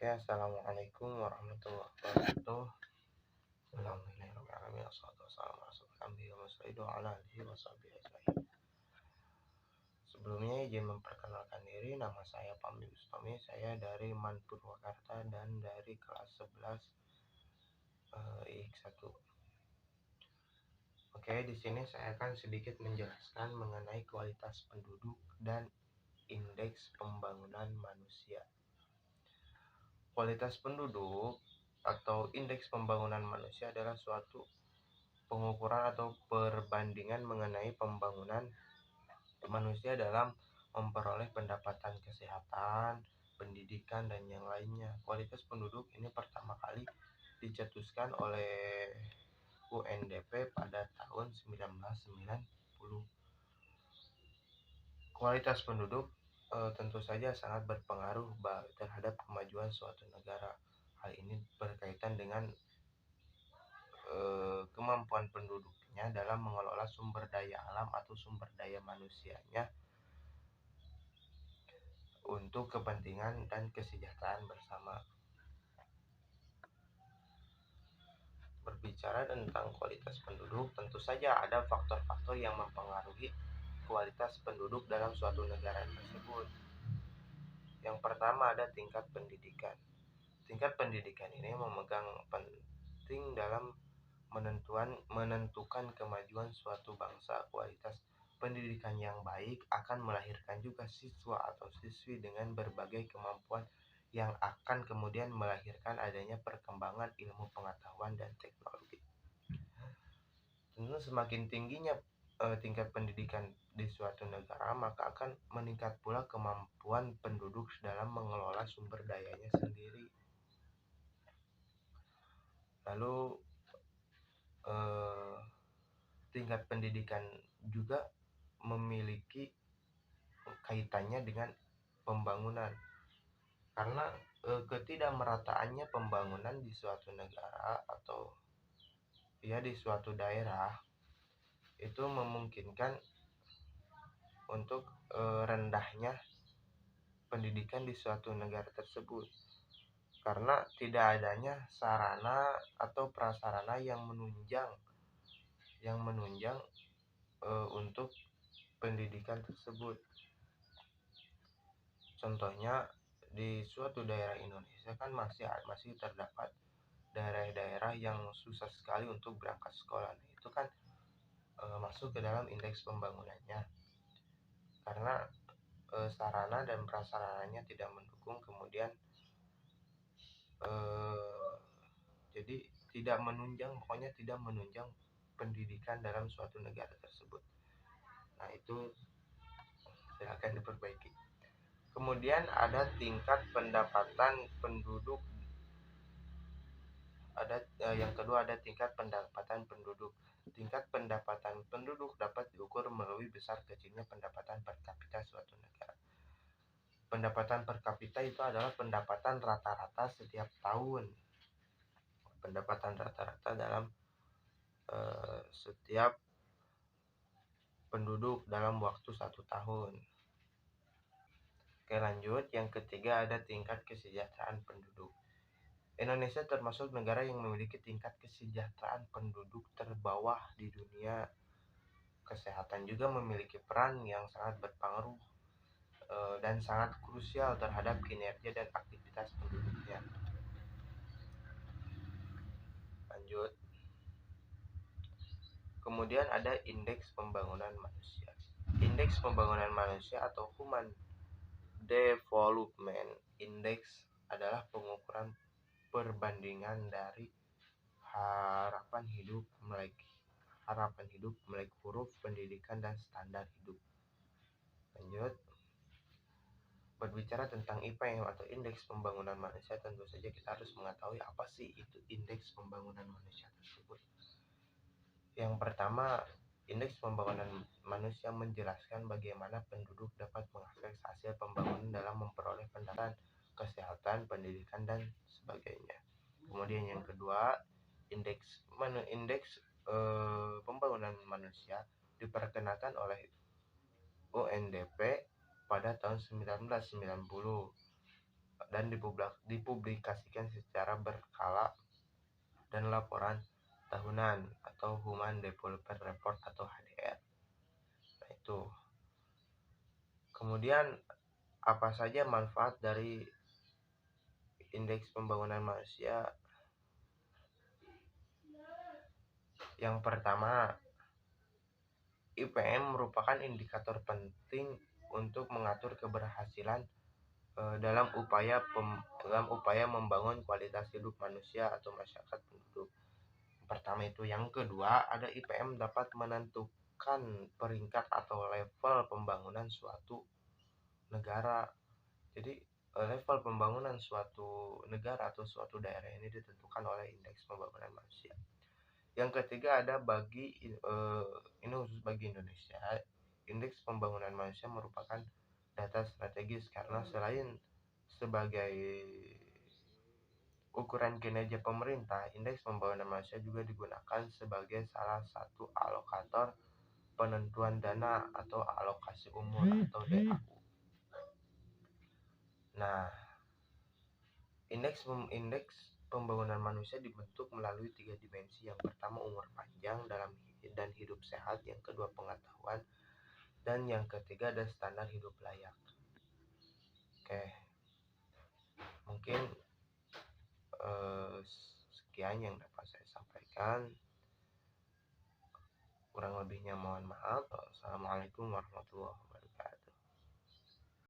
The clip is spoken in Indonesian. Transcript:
Oke, assalamualaikum warahmatullahi wabarakatuh. Alhamdulillahirobbilalamin. Wassalatu wassalamu ala asyrofil anbiya'i wal mursalin wa ala alihi washabihi ajmain. Sebelumnya izin memperkenalkan diri, nama saya Pamli Bustami. Saya dari MAN Purwakarta dan dari kelas 11 IX1. Oke, di sini saya akan sedikit menjelaskan mengenai kualitas penduduk dan indeks pembangunan manusia. Kualitas penduduk atau indeks pembangunan manusia adalah suatu pengukuran atau perbandingan mengenai pembangunan manusia dalam memperoleh pendapatan, kesehatan, pendidikan, dan yang lainnya. Kualitas penduduk ini pertama kali dicetuskan oleh UNDP pada tahun 1990. Kualitas penduduk tentu saja sangat berpengaruh terhadap kemajuan suatu negara. Hal ini berkaitan dengan kemampuan penduduknya dalam mengelola sumber daya alam atau sumber daya manusianya untuk kepentingan dan kesejahteraan bersama. Berbicara tentang kualitas penduduk, tentu saja ada faktor-faktor yang mempengaruhi kualitas penduduk dalam suatu negara tersebut. Yang pertama ada tingkat pendidikan. Tingkat pendidikan ini memegang penting dalam menentukan kemajuan suatu bangsa. Kualitas pendidikan yang baik akan melahirkan juga siswa atau siswi dengan berbagai kemampuan yang akan kemudian melahirkan adanya perkembangan ilmu pengetahuan dan teknologi. Tentu semakin tingginya tingkat pendidikan di suatu negara, maka akan meningkat pula kemampuan penduduk dalam mengelola sumber dayanya sendiri. Lalu tingkat pendidikan juga memiliki kaitannya dengan pembangunan, karena ketidakmerataannya pembangunan di suatu negara atau di suatu daerah itu memungkinkan untuk rendahnya pendidikan di suatu negara tersebut, karena tidak adanya sarana atau prasarana yang menunjang untuk pendidikan tersebut. Contohnya di suatu daerah Indonesia kan masih terdapat daerah-daerah yang susah sekali untuk berangkat sekolah. Nah, itu kan masuk ke dalam indeks pembangunannya, karena sarana dan prasarananya tidak mendukung, kemudian jadi tidak menunjang pendidikan dalam suatu negara tersebut. Nah, itu silakan diperbaiki. Kemudian ada tingkat pendapatan penduduk. Yang kedua ada tingkat pendapatan penduduk. Tingkat pendapatan penduduk dapat diukur melalui besar kecilnya pendapatan per kapita suatu negara. Pendapatan per kapita itu adalah pendapatan rata-rata setiap tahun. Pendapatan rata-rata dalam setiap penduduk dalam waktu 1 tahun. Oke, lanjut. Yang ketiga ada tingkat kesejahteraan penduduk. Indonesia termasuk negara yang memiliki tingkat kesejahteraan penduduk terbawah di dunia. Kesehatan juga memiliki peran yang sangat berpengaruh dan sangat krusial terhadap kinerja dan aktivitas penduduknya. Lanjut. Kemudian ada indeks pembangunan manusia. Indeks pembangunan manusia atau Human Development Index adalah pengukuran perbandingan dari harapan hidup mulai huruf, pendidikan, dan standar hidup. Lanjut. Berbicara tentang IPM atau indeks pembangunan manusia, tentu saja kita harus mengetahui apa sih itu indeks pembangunan manusia tersebut. Yang pertama, indeks pembangunan manusia menjelaskan bagaimana penduduk dapat mengakses hasil pembangunan dalam memperoleh pendapatan, kesehatan, pendidikan, dan sebagainya. Kemudian yang kedua, indeks pembangunan manusia diperkenalkan oleh UNDP pada tahun 1990 dan dan dipublikasikan secara berkala dan laporan tahunan atau Human Developer Report atau HDR. Nah, itu. Kemudian apa saja manfaat dari indeks pembangunan manusia? Yang pertama, IPM merupakan indikator penting untuk mengatur keberhasilan dalam upaya membangun kualitas hidup manusia atau masyarakat penduduk. Pertama itu. Yang kedua, ada IPM dapat menentukan peringkat atau level pembangunan suatu negara. Jadi level pembangunan suatu negara atau suatu daerah ini ditentukan oleh indeks pembangunan manusia. Yang ketiga, ada ini khusus bagi Indonesia. Indeks pembangunan manusia merupakan data strategis karena selain sebagai ukuran kinerja pemerintah, indeks pembangunan manusia juga digunakan sebagai salah satu alokator penentuan dana atau alokasi umur atau DAU. Nah, indeks pembangunan manusia dibentuk melalui 3 dimensi. Yang pertama, umur panjang dan hidup sehat. Yang kedua, pengetahuan. Dan yang ketiga, ada standar hidup layak. Oke, mungkin sekian yang dapat saya sampaikan. Kurang lebihnya mohon maaf. Assalamualaikum warahmatullahi wabarakatuh.